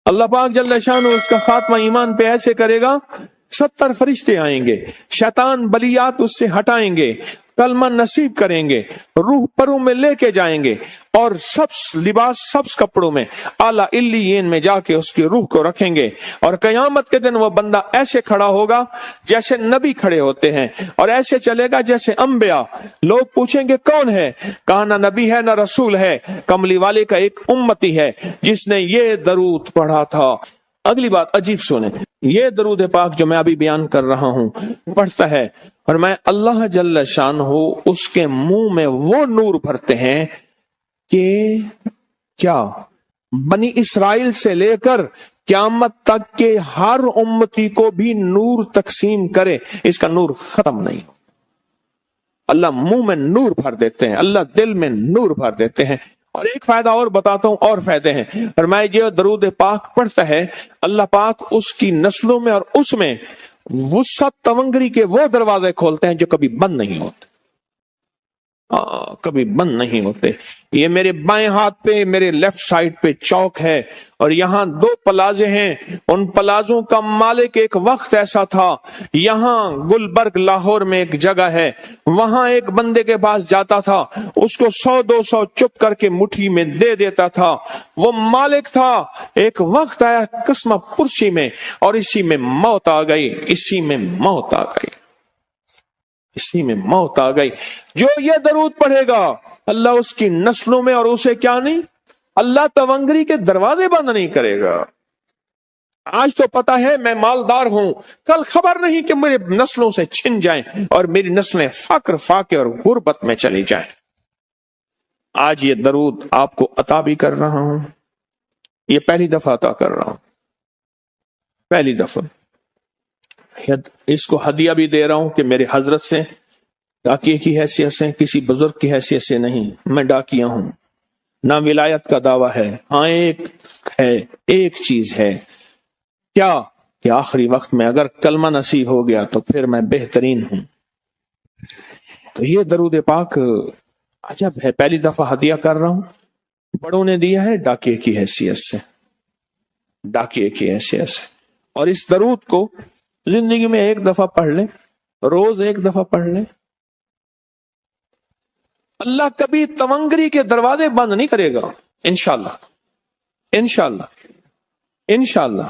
اللہ پاک جل شانہ اس کا خاتمہ ایمان پہ ایسے کرے گا، 70 فرشتے آئیں گے، شیطان بلیات اس سے ہٹائیں گے، کلمہ نصیب کریں گے، روح پروں میں لے کے جائیں گے، اور سبز لباس سبز کپڑوں میں اعلیٰ علیین میں جا کے اس کی روح کو رکھیں گے، اور قیامت کے دن وہ بندہ ایسے کھڑا ہوگا جیسے نبی کھڑے ہوتے ہیں، اور ایسے چلے گا جیسے انبیاء۔ لوگ پوچھیں گے کون ہے؟ کہا نہ نبی ہے نہ رسول ہے، کملی والے کا ایک امتی ہے جس نے یہ درود پڑھا تھا۔ اگلی بات عجیب سنیں، یہ درود پاک جو میں ابھی بیان کر رہا ہوں پڑھتا ہے، اور میں اللہ جل شانہ اس کے منہ میں وہ نور بھرتے ہیں کہ کیا بنی اسرائیل سے لے کر قیامت تک کے ہر امتی کو بھی نور تقسیم کرے، اس کا نور ختم نہیں۔ اللہ منہ میں نور بھر دیتے ہیں، اللہ دل میں نور بھر دیتے ہیں۔ اور ایک فائدہ اور بتاتا ہوں، اور فائدے ہیں۔ اور میں یہ درود پاک پڑھتا ہے، اللہ پاک اس کی نسلوں میں اور اس میں وسعت تونگری کے وہ دروازے کھولتے ہیں جو کبھی بند نہیں ہوتے، کبھی بند نہیں ہوتے۔ یہ میرے بائیں ہاتھ پہ، میرے لیفٹ سائڈ پہ چوک ہے، اور یہاں 2 پلازے ہیں۔ ان پلازوں کا مالک ایک وقت ایسا تھا، یہاں گلبرگ لاہور میں ایک جگہ ہے، وہاں ایک بندے کے پاس جاتا تھا، اس کو 100-200 چپ کر کے مٹھی میں دے دیتا تھا۔ وہ مالک تھا، ایک وقت آیا قسمہ پرسی میں، اور اسی میں موت آ گئی، اسی میں موت آ گئی، اسی میں موت آ گئی۔ جو یہ درود پڑھے گا اللہ اس کی نسلوں میں، اور اسے کیا نہیں، اللہ تونگری کے دروازے بند نہیں کرے گا۔ آج تو پتا ہے میں مالدار ہوں، کل خبر نہیں کہ میرے نسلوں سے چھن جائیں اور میری نسلیں فقر فاقے اور غربت میں چلی جائیں۔ آج یہ درود آپ کو عطا بھی کر رہا ہوں، یہ پہلی دفعہ عطا کر رہا ہوں، پہلی دفعہ۔ اس کو ہدیہ بھی دے رہا ہوں کہ میرے حضرت سے، ڈاکیے کی حیثیت سے، کسی بزرگ کی حیثیت سے نہیں، میں ڈاکیا ہوں، نہ ولایت کا دعویٰ ہے۔ ہاں ایک چیز ہے، کیا کہ آخری وقت میں اگر کلمہ نصیب ہو گیا تو پھر میں بہترین ہوں۔ تو یہ درود پاک عجب ہے، پہلی دفعہ ہدیہ کر رہا ہوں، بڑوں نے دیا ہے ڈاکیے کی حیثیت سے، ڈاکیے کی حیثیت سے۔ اور اس درود کو زندگی میں ایک دفعہ پڑھ لیں، روز ایک دفعہ پڑھ لیں، اللہ کبھی تونگری کے دروازے بند نہیں کرے گا، انشاءاللہ انشاءاللہ انشاءاللہ۔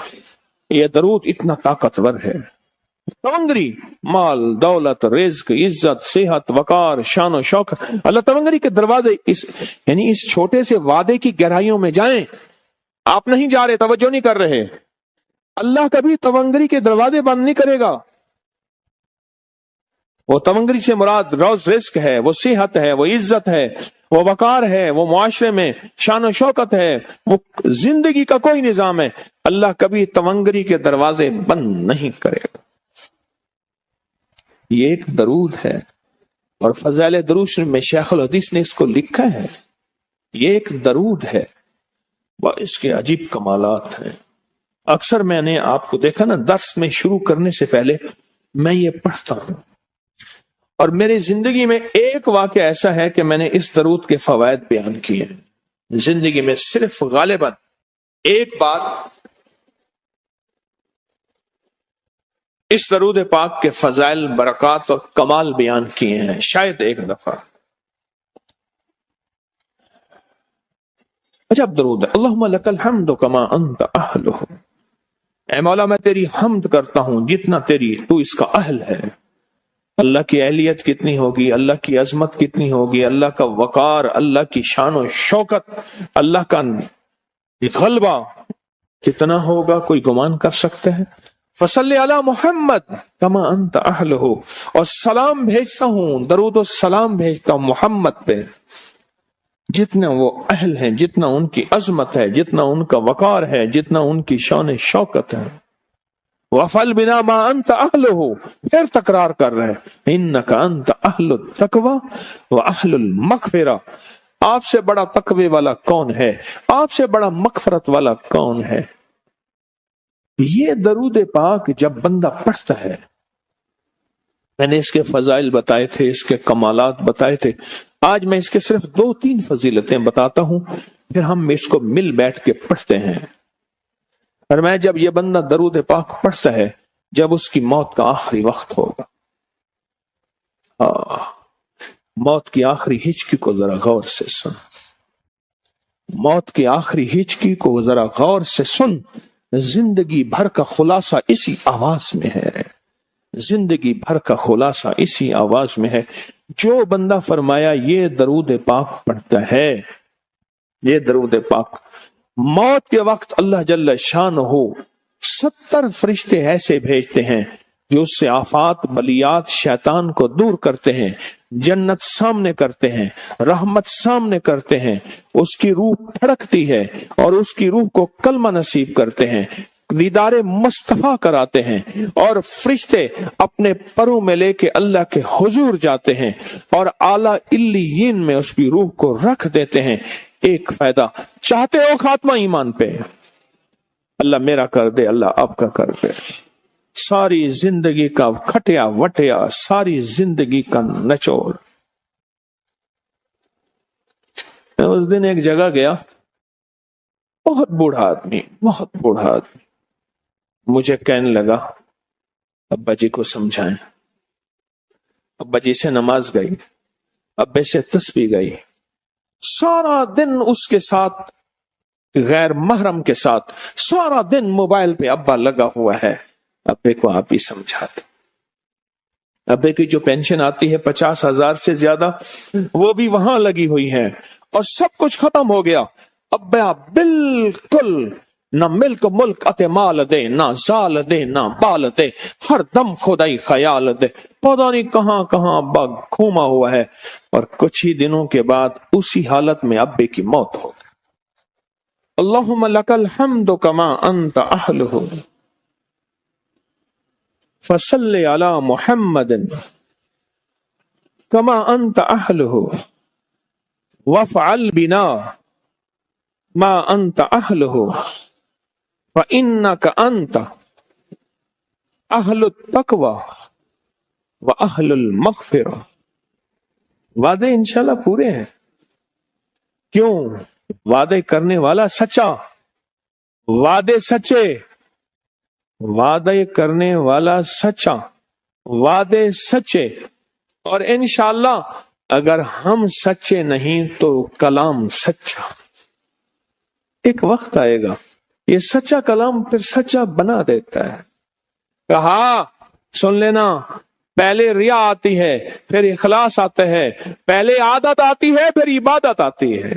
یہ درود اتنا طاقتور ہے، تونگری، مال، دولت، رزق، عزت، صحت، وقار، شان و شوکت، اللہ تونگری کے دروازے یعنی اس چھوٹے سے وعدے کی گہرائیوں میں جائیں۔ آپ نہیں جا رہے، توجہ نہیں کر رہے، اللہ کبھی تونگری کے دروازے بند نہیں کرے گا۔ وہ تونگری سے مراد روز رزق ہے، وہ صحت ہے، وہ عزت ہے، وہ وقار ہے، وہ معاشرے میں شان و شوکت ہے، وہ زندگی کا کوئی نظام ہے، اللہ کبھی تونگری کے دروازے بند نہیں کرے گا۔ یہ ایک درود ہے، اور فضائل درود شریف میں شیخ الحدیث نے اس کو لکھا ہے، یہ ایک درود ہے، وہ اس کے عجیب کمالات ہیں۔ اکثر میں نے آپ کو دیکھا نا، درس میں شروع کرنے سے پہلے میں یہ پڑھتا ہوں، اور میری زندگی میں ایک واقعہ ایسا ہے کہ میں نے اس درود کے فوائد بیان کیے ہیں، زندگی میں صرف غالباً ایک بار اس درود پاک کے فضائل، برکات اور کمال بیان کیے ہیں، شاید ایک دفعہ۔ عجب درود ہے، اللہم لک الحمد کما انت اہلہ، اے مولا میں تیری حمد کرتا ہوں جتنا تو اس کا اہل ہے۔ اللہ کی اہلیت کتنی ہوگی، اللہ کی عظمت کتنی ہوگی، اللہ کا وقار، اللہ کی شان و شوکت، اللہ کا غلبہ کتنا ہوگا، کوئی گمان کر سکتا ہے؟ فصلی علی محمد کما انت اہلہ، اور سلام بھیجتا ہوں، درود و سلام بھیجتا ہوں محمد پہ جتنا وہ اہل ہیں، جتنا ان کی عظمت ہے، جتنا ان کا وقار ہے، جتنا ان کی شان شوکت ہے۔ وَفَلْ بِنَا مَا أَنْتَ أَهْلُهُ، پھر تکرار کر رہے ہیں، إِنَّكَ أَنْتَ أَهْلُ التَّقْوَى وَأَهْلُ الْمَغْفِرَةِ، آپ سے بڑا تقوی والا کون ہے، آپ سے بڑا مغفرت والا کون ہے؟ یہ درود پاک جب بندہ پڑھتا ہے، میں نے اس کے فضائل بتائے تھے، اس کے کمالات بتائے تھے، آج میں اس کے صرف 2-3 فضیلتیں بتاتا ہوں، پھر ہم اس کو مل بیٹھ کے پڑھتے ہیں۔ فرمایا جب یہ بندہ درود پاک پڑھتا ہے جب اس کی موت کا آخری وقت ہوگا، موت کی آخری ہچکی کو ذرا غور سے سن، موت کی آخری ہچکی کو ذرا غور سے سن، زندگی بھر کا خلاصہ اسی آواز میں ہے، زندگی بھر کا خلاصہ اسی آواز میں ہے۔ جو بندہ فرمایا یہ درود پاک پڑھتا ہے، یہ درود پاک، موت کے وقت اللہ جل شانہ 70 فرشتے ایسے بھیجتے ہیں جو اس سے آفات بلیات شیطان کو دور کرتے ہیں، جنت سامنے کرتے ہیں، رحمت سامنے کرتے ہیں، اس کی روح پھڑکتی ہے اور اس کی روح کو کلمہ نصیب کرتے ہیں، دیدار مصطفیٰ کراتے ہیں، اور فرشتے اپنے پروں میں لے کے اللہ کے حضور جاتے ہیں اور اعلیٰ علیین میں اس کی روح کو رکھ دیتے ہیں۔ ایک فائدہ چاہتے ہو خاتمہ ایمان پہ، اللہ میرا کر دے، اللہ آپ کا کر دے، ساری زندگی کا کھٹیا وٹیا، ساری زندگی کا نچوڑ۔ میں اس دن ایک جگہ گیا، بہت بوڑھا آدمی، بہت بوڑھا آدمی، مجھے کہنے لگا ابا جی کو سمجھائیں۔ ابا جی سے نماز گئی، ابے سے تسبیح گئی، سارا دن اس کے ساتھ غیر محرم کے ساتھ سارا دن موبائل پہ ابا لگا ہوا ہے۔ ابے کو آپ ہی سمجھاتے، ابے کی جو پینشن آتی ہے 50,000 سے زیادہ، وہ بھی وہاں لگی ہوئی ہے اور سب کچھ ختم ہو گیا۔ ابا بالکل نہ ملک ملک اتے مال دے، نہ زال دے، نہ بال دے، ہر دم خدائی خیال دے، پتا نہیں کہاں کہاں ابا گھوما ہوا ہے۔ اور کچھ ہی دنوں کے بعد اسی حالت میں ابے کی موت ہو گئی۔ اللہم لک الحمد کما انت اہلہ فصل علی محمد کما انت اہلہ وافعل بنا ما انت اہلہ فإنک انت اہل التقوی واہل المغفرہ۔ وعدے انشاءاللہ پورے ہیں، کیوں؟ وعدے کرنے والا سچا، وعدے سچے، وعدے کرنے والا سچا، وعدے سچے، اور انشاءاللہ اگر ہم سچے نہیں تو کلام سچا۔ ایک وقت آئے گا یہ سچا کلام پھر سچا بنا دیتا ہے۔ کہا سن لینا، پہلے ریا آتی ہے، پھر اخلاص آتا ہے، پہلے عادت آتی ہے، پھر عبادت آتی ہے۔